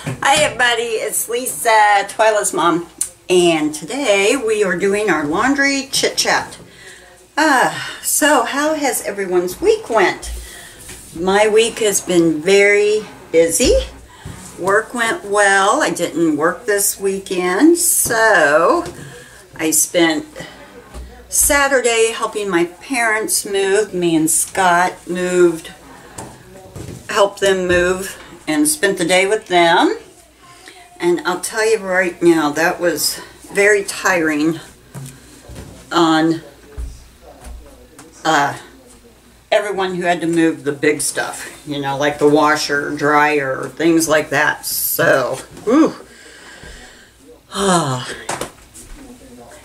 Hi everybody, it's Lisa, Twyla's mom, and today we are doing our laundry chit chat. So how has everyone's week went? My week has been very busy. Work went well. I didn't work this weekend, so I spent Saturday helping my parents move. Me and Scott helped them move and spent the day with them. And I'll tell you right now, that was very tiring on everyone who had to move the big stuff, you know, like the washer, dryer, things like that. So, whew.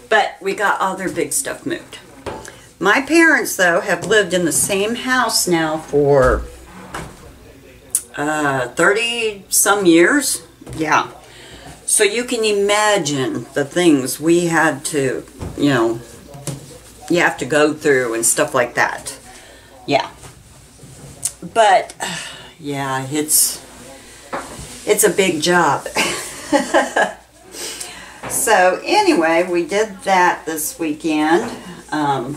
But we got all their big stuff moved. My parents, though, have lived in the same house now for 30-some years. Yeah. So you can imagine the things we had to, you know, you have to go through and stuff like that. Yeah. But, yeah, it's a big job. So, anyway, we did that this weekend. My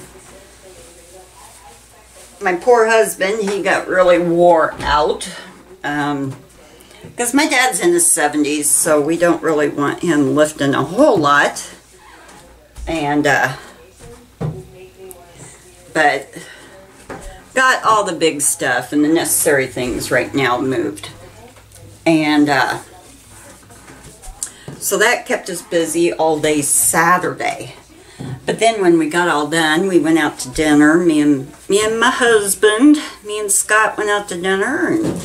poor husband, he got really wore out. Because my dad's in his 70s, so we don't really want him lifting a whole lot. And, but got all the big stuff and the necessary things right now moved. And, so that kept us busy all day Saturday. But then when we got all done, we went out to dinner. Me and my husband, me and Scott went out to dinner and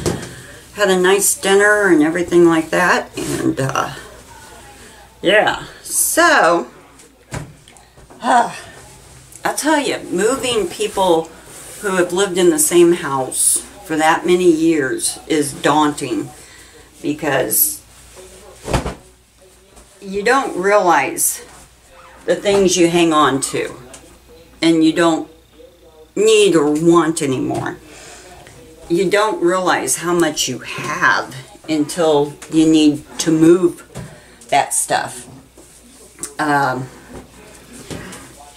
had a nice dinner and everything like that. And, yeah. So, I'll tell you, moving people who have lived in the same house for that many years is daunting, because you don't realize the things you hang on to and you don't need or want anymore. You don't realize how much you have until you need to move that stuff.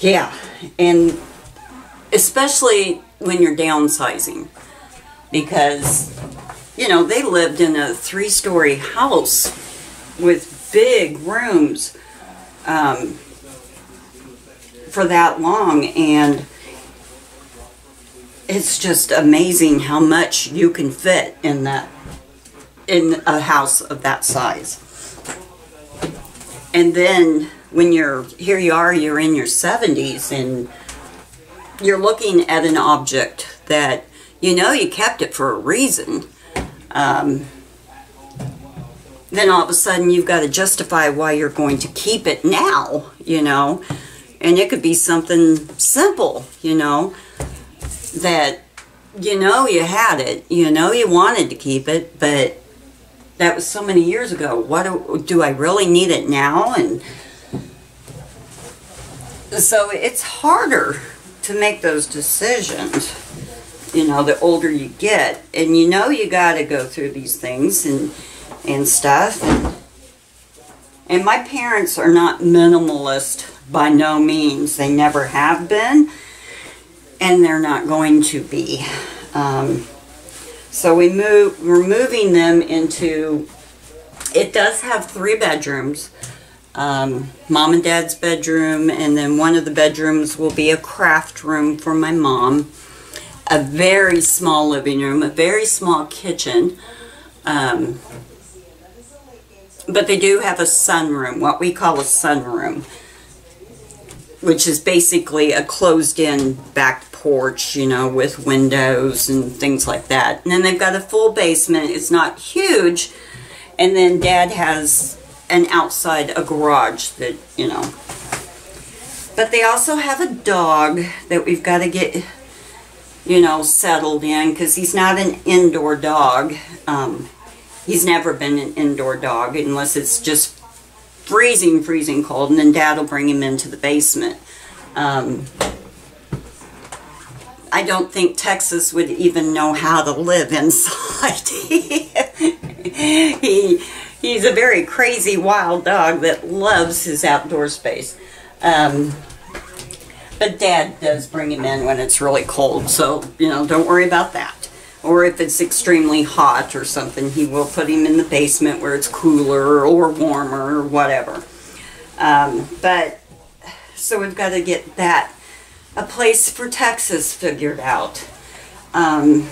Yeah, and especially when you're downsizing, because, you know, they lived in a 3-story house with big rooms for that long, and it's just amazing how much you can fit in a house of that size. And then when you're you're in your 70s and you're looking at an object that you know you kept it for a reason. Then all of a sudden you've got to justify why you're going to keep it now, you know. And it could be something simple, you know, that, you know, you had it, you know, you wanted to keep it, but that was so many years ago. What do I really need it now? And so it's harder to make those decisions, you know, the older you get. And you know you got to go through these things and stuff. And my parents are not minimalist by no means. They never have been, and they're not going to be. So we're moving them into, it does have 3 bedrooms. Mom and Dad's bedroom, and then one of the bedrooms will be a craft room for my mom. A very small living room, a very small kitchen. But they do have a sunroom, what we call a sunroom, which is basically a closed-in back porch, you know, with windows and things like that. And then they've got a full basement. It's not huge. And then Dad has an outside, a garage that, you know. But they also have a dog that we've got to get, you know, settled in, because he's not an indoor dog. He's never been an indoor dog unless it's just freezing cold, and then Dad will bring him into the basement. I don't think Texas would even know how to live inside. He's a very crazy wild dog that loves his outdoor space. But Dad does bring him in when it's really cold, so, you know, don't worry about that. Or if it's extremely hot or something, he will put him in the basement where it's cooler or warmer or whatever. But, so we've got to get that, a place for Texas figured out. And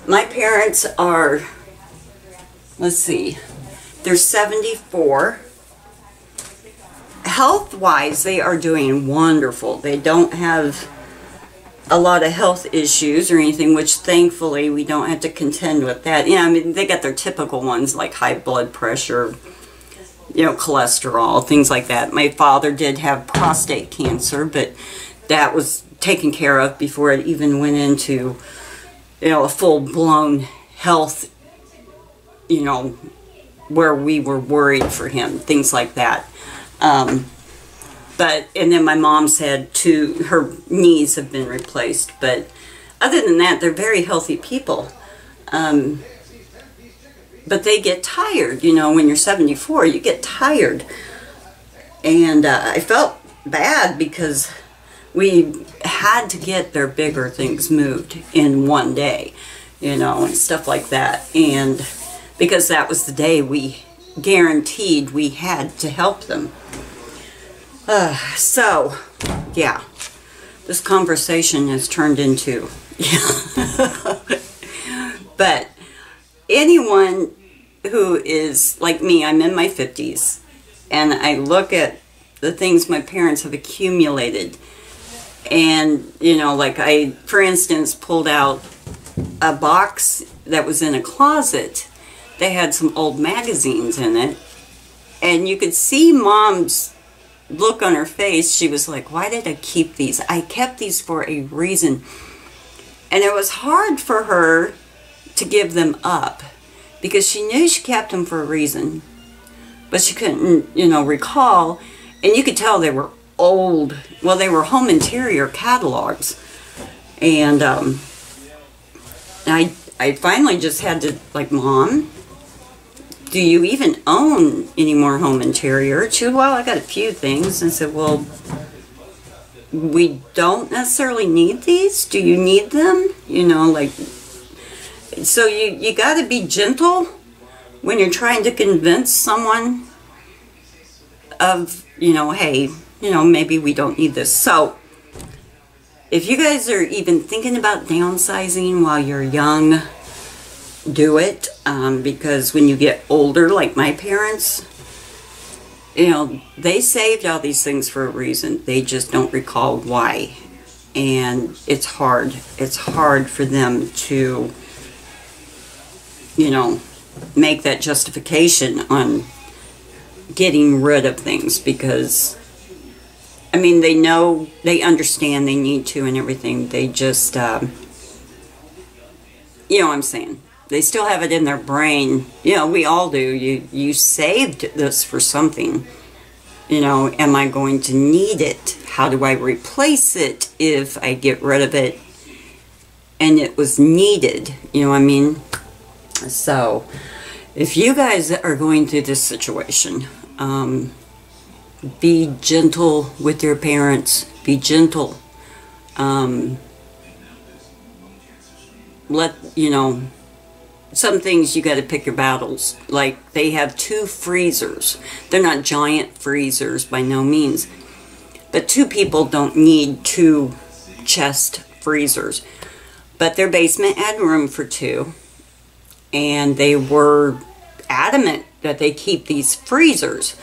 my parents are, let's see, they're 74. Health-wise, they are doing wonderful. They don't have a lot of health issues or anything, which thankfully we don't have to contend with that. Yeah, I mean, they got their typical ones like high blood pressure, you know, cholesterol, things like that. My father did have prostate cancer, but that was taken care of before it even went into, you know, a full-blown health, you know, where we were worried for him, things like that. And then my mom's had her knees have been replaced, but other than that, they're very healthy people. But they get tired, you know, when you're 74, you get tired. And I felt bad because we had to get their bigger things moved in one day, you know, and stuff like that. And because that was the day we guaranteed we had to help them. So, yeah, this conversation has turned into, but anyone who is like me, I'm in my 50s, and I look at the things my parents have accumulated, and, you know, like I, for instance, pulled out a box that was in a closet. They had some old magazines in it, and you could see Mom's look on her face. She was like, why did I keep these? I kept these for a reason. And it was hard for her to give them up because she knew she kept them for a reason, but she couldn't, you know, recall. And you could tell they were old. Well, they were home interior catalogs. And I finally just had to, like, Mom, do you even own any more home interior? She said, well, I got a few things. And I said, well, we don't necessarily need these. Do you need them? You know, like, so you got to be gentle when you're trying to convince someone of, you know, hey, you know, maybe we don't need this. So if you guys are even thinking about downsizing while you're young, do it, because when you get older, like my parents, you know, they saved all these things for a reason. They just don't recall why. And it's hard. It's hard for them to, you know, make that justification on getting rid of things because, I mean, they know, they understand they need to and everything. They just, you know what I'm saying? They still have it in their brain. You know, we all do. You saved this for something. You know, am I going to need it? How do I replace it if I get rid of it and it was needed? You know what I mean? So, if you guys are going through this situation, be gentle with your parents. Be gentle. Let, you know, some things you got to pick your battles. Like, they have 2 freezers. They're not giant freezers by no means. But 2 people don't need 2 chest freezers. But their basement had room for 2. And they were adamant that they keep these freezers.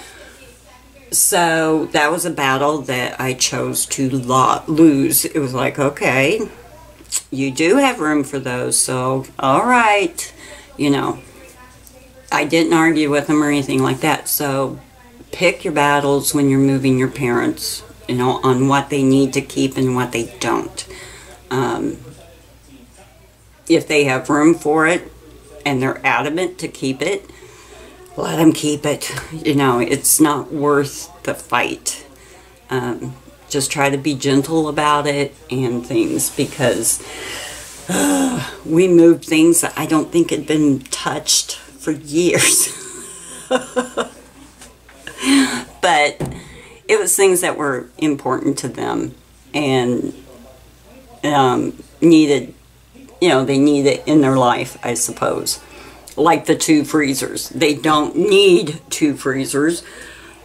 So that was a battle that I chose to lose. It was like, okay, you do have room for those, so all right. You know, I didn't argue with them or anything like that. So pick your battles when you're moving your parents, you know, on what they need to keep and what they don't. If they have room for it and they're adamant to keep it, let them keep it. You know, it's not worth the fight. Just try to be gentle about it and things, because We moved things that I don't think had been touched for years. But it was things that were important to them and needed, they need it in their life, I suppose. Like the 2 freezers. They don't need 2 freezers.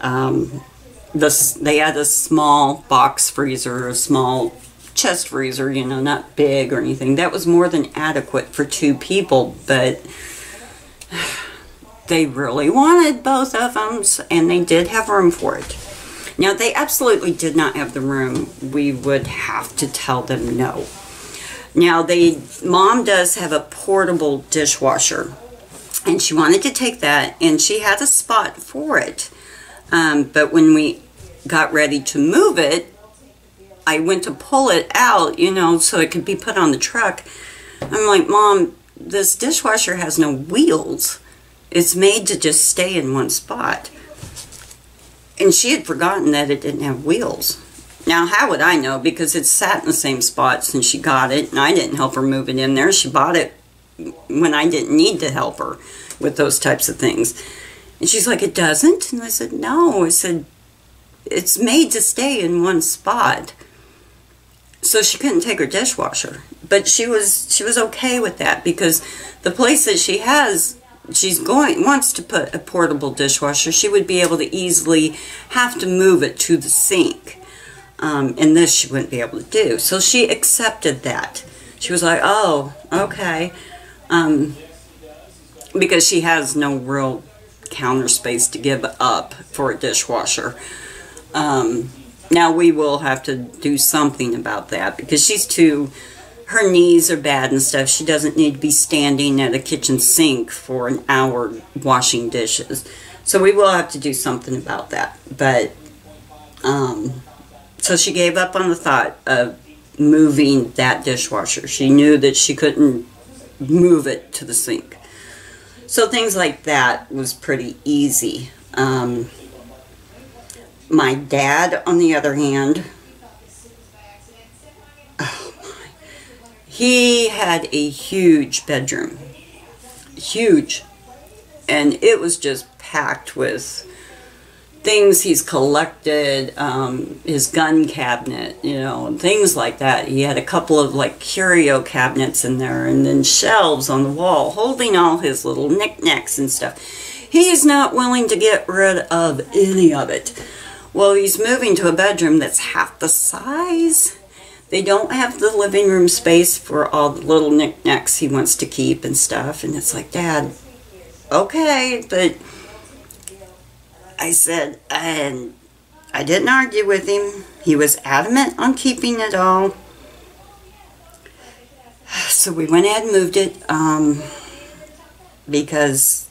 They had a small box freezer, a small chest freezer, not big or anything. That was more than adequate for 2 people, but they really wanted both of them, and they did have room for it. Now, they absolutely did not have the room. We would have to tell them no. Now, Mom does have a portable dishwasher, and she wanted to take that, and she had a spot for it. But when we got ready to move it, I went to pull it out, so it could be put on the truck. I'm like, Mom, this dishwasher has no wheels. It's made to just stay in one spot. And she had forgotten that it didn't have wheels. Now, how would I know? Because it sat in the same spot since she got it, and I didn't help her move it in there. She bought it when I didn't need to help her with those types of things. And she's like, it doesn't? And I said, no. I said, it's made to stay in one spot. So she couldn't take her dishwasher. But she was okay with that, because the place that she has, wants to put a portable dishwasher, she would be able to easily have to move it to the sink. And this she wouldn't be able to do. So she accepted that. She was like, oh, okay. Because she has no real counter space to give up for a dishwasher. Now we will have to do something about that, because her knees are bad and stuff. She doesn't need to be standing at a kitchen sink for an hour washing dishes. So we will have to do something about that. But, so she gave up on the thought of moving that dishwasher. She knew that she couldn't move it to the sink. So things like that was pretty easy. My dad, on the other hand, oh my, he had a huge bedroom. Huge. And it was just packed with things he's collected, his gun cabinet, and things like that. He had a couple of curio cabinets in there, and then shelves on the wall holding all his little knickknacks and stuff. He's not willing to get rid of any of it. Well, he's moving to a bedroom that's half the size. They don't have the living room space for all the little knickknacks he wants to keep and stuff. And it's like, Dad, okay, but I said, and I didn't argue with him. He was adamant on keeping it all. So we went ahead and moved it, because,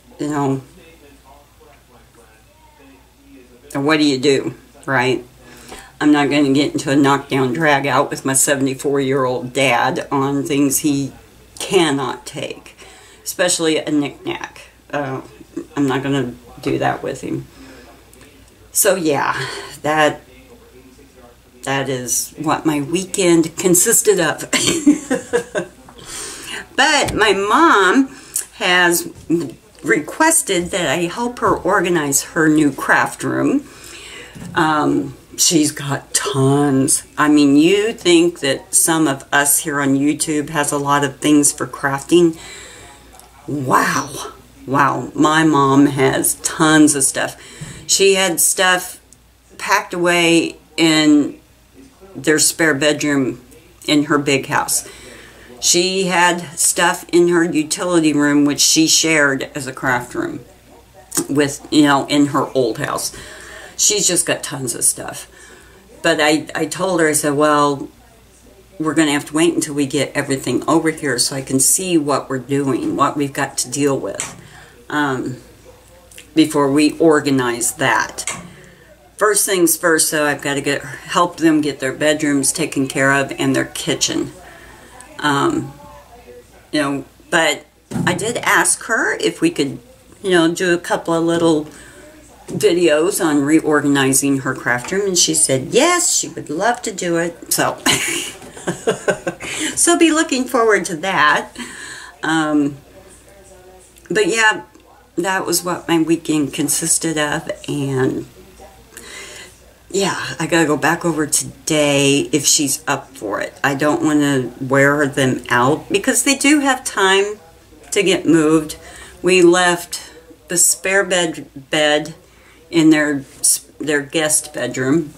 what do you do, right? I'm not going to get into a knockdown drag out with my 74-year-old dad on things he cannot take, especially a knick-knack. I'm not going to do that with him. So yeah, that is what my weekend consisted of. But my mom has requested that I help her organize her new craft room. She's got tons. I mean, you think that some of us here on YouTube has a lot of things for crafting? Wow. Wow, my mom has tons of stuff. She had stuff packed away in their spare bedroom in her big house. She had stuff in her utility room, which she shared as a craft room with, in her old house. She's just got tons of stuff. But I told her, I said, well, we're going to have to wait until we get everything over here so I can see what we're doing, what we've got to deal with, before we organize that. First things first, so I've got to help them get their bedrooms taken care of and their kitchen. But I did ask her if we could, do a couple of little videos on reorganizing her craft room, and she said yes, she would love to do it. So So be looking forward to that. But yeah, that was what my weekend consisted of, and yeah, I gotta go back over today if she's up for it. I don't want to wear them out because they do have time to get moved. We left the spare bed in their guest bedroom.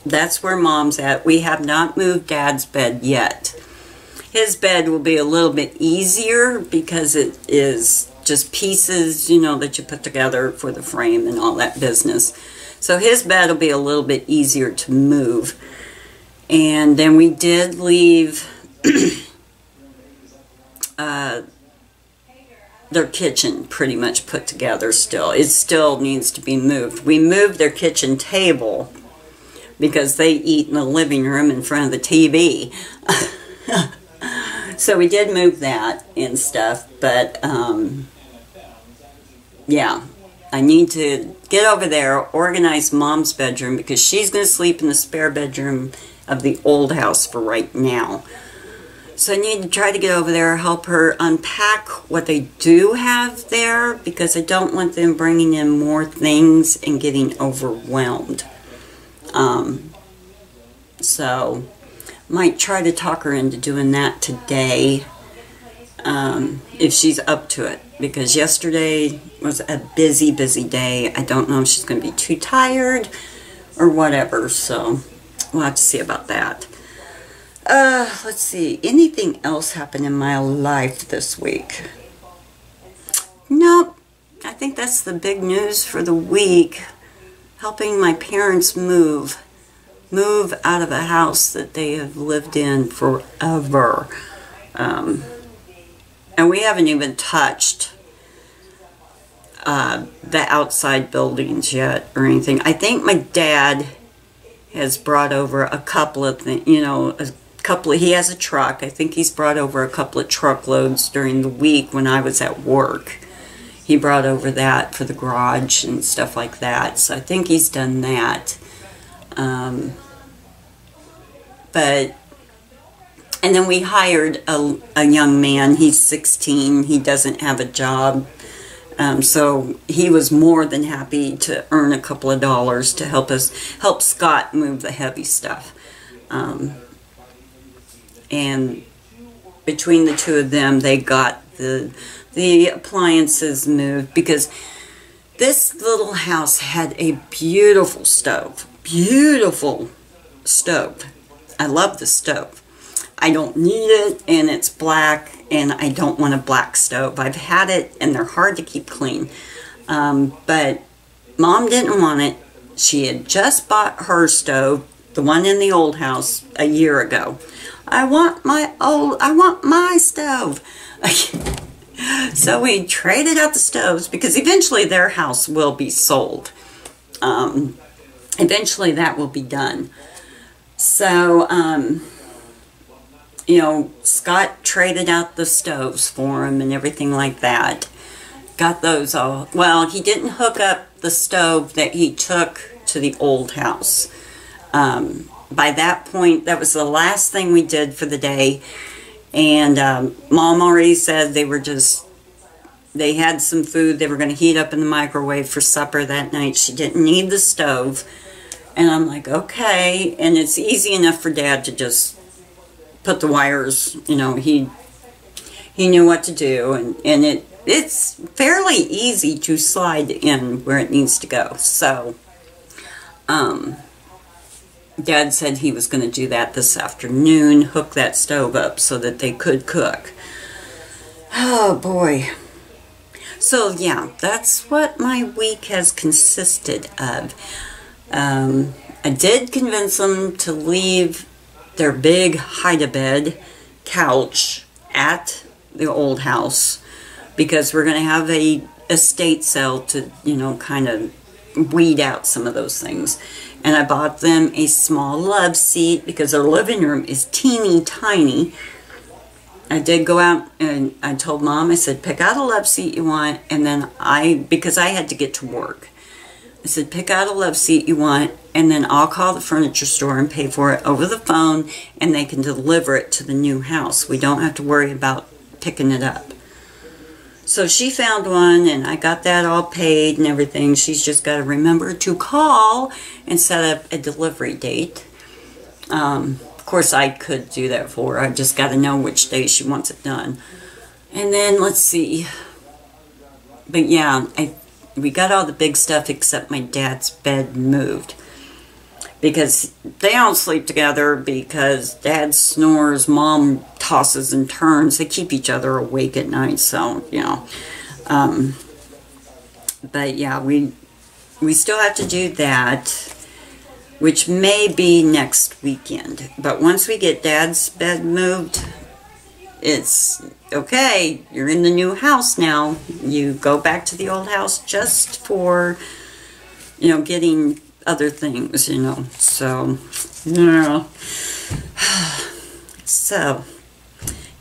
That's where Mom's at. We have not moved Dad's bed yet. His bed will be a little bit easier because it is just pieces, you know, that you put together for the frame and all that business. So his bed will be a little bit easier to move. And then we did leave their kitchen pretty much put together still. It still needs to be moved. We moved their kitchen table because they eat in the living room in front of the TV. So we did move that and stuff, but yeah, I need to get over there, organize Mom's bedroom because she's going to sleep in the spare bedroom of the old house for right now. So I need to try to get over there, help her unpack what they do have there because I don't want them bringing in more things and getting overwhelmed. So might try to talk her into doing that today if she's up to it, because yesterday was a busy day. I don't know if she's going to be too tired or whatever, so we'll have to see about that. Let's see, anything else happened in my life this week? Nope, I think that's the big news for the week. Helping my parents move out of a house that they have lived in forever. And we haven't even touched the outside buildings yet or anything. I think my dad has brought over a couple of things, you know, he has a truck. I think he's brought over a couple of truckloads during the week when I was at work. He brought over that for the garage and stuff like that. So I think he's done that. And then we hired a young man. He's 16. He doesn't have a job. So he was more than happy to earn a couple of dollars to help Scott move the heavy stuff. And between the two of them, they got the appliances moved because this little house had a beautiful stove. Beautiful stove. I love the stove. I don't need it, and it's black, and I don't want a black stove. I've had it, and they're hard to keep clean. But Mom didn't want it. She had just bought her stove, the one in the old house, a year ago. I want my stove. So we traded out the stoves because eventually their house will be sold. Eventually that will be done. So, you know, Scott traded out the stoves for him and everything like that. Got those all. Well, he didn't hook up the stove that he took to the old house. By that point, that was the last thing we did for the day. And Mom already said they had some food they were going to heat up in the microwave for supper that night. She didn't need the stove. And I'm like, okay. And it's easy enough for Dad to just put the wires, you know, he knew what to do. And it's fairly easy to slide in where it needs to go. So, Dad said he was going to do that this afternoon, hook that stove up so that they could cook. Oh, boy. So, yeah, that's what my week has consisted of. I did convince them to leave their big hide-a-bed couch at the old house because we're going to have a estate sale to, you know, kind of weed out some of those things. And I bought them a small love seat because their living room is teeny tiny. I did go out and I told Mom, I said, pick out a love seat you want. And then because I had to get to work. I said, pick out a love seat you want, and then I'll call the furniture store and pay for it over the phone, and they can deliver it to the new house. We don't have to worry about picking it up. So she found one, and I got that all paid and everything. She's just got to remember to call and set up a delivery date. Of course, I could do that for her. I just got to know which day she wants it done. And then, let's see. But yeah, we got all the big stuff except my dad's bed moved. Because they don't sleep together because Dad snores, Mom tosses and turns. They keep each other awake at night, so, you know. But yeah, we still have to do that, which may be next weekend. But once we get Dad's bed moved, it's okay. You're in the new house now. You go back to the old house just for, you know, getting other things, you know. So, yeah. So,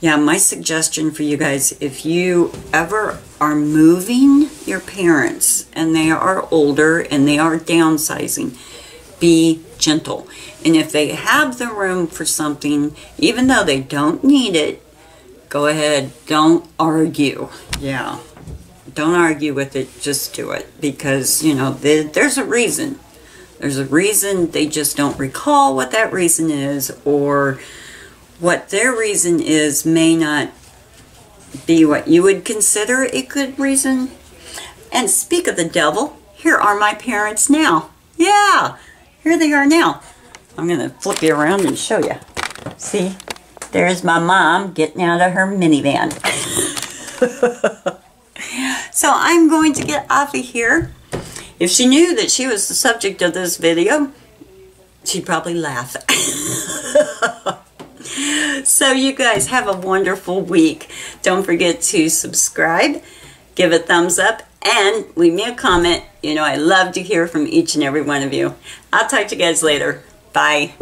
yeah, my suggestion for you guys, if you ever are moving your parents and they are older and they are downsizing, be gentle. And if they have the room for something, even though they don't need it, go ahead. Don't argue. Yeah. Don't argue with it. Just do it. Because, you know, there's a reason. There's a reason. They just don't recall what that reason is, or what their reason is may not be what you would consider a good reason. And speak of the devil, here are my parents now. Yeah, here they are now. I'm going to flip you around and show you. See, there's my mom getting out of her minivan. So I'm going to get off of here. If she knew that she was the subject of this video, she'd probably laugh. So you guys have a wonderful week. Don't forget to subscribe, give a thumbs up, and leave me a comment. You know, I love to hear from each and every one of you. I'll talk to you guys later. Bye.